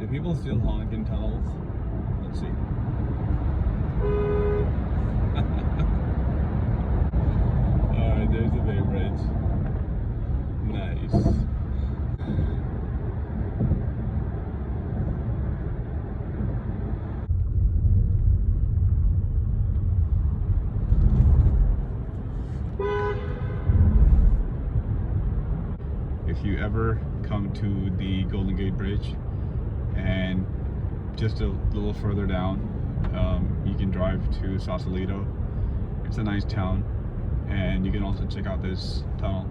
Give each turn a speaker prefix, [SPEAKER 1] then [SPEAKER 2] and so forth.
[SPEAKER 1] Do people still honk in tunnels? Let's see. Alright, there's the Bay Bridge. Nice. If you ever come to the Golden Gate Bridge and just a little further down, you can drive to Sausalito. It's a nice town, and you can also check out this tunnel.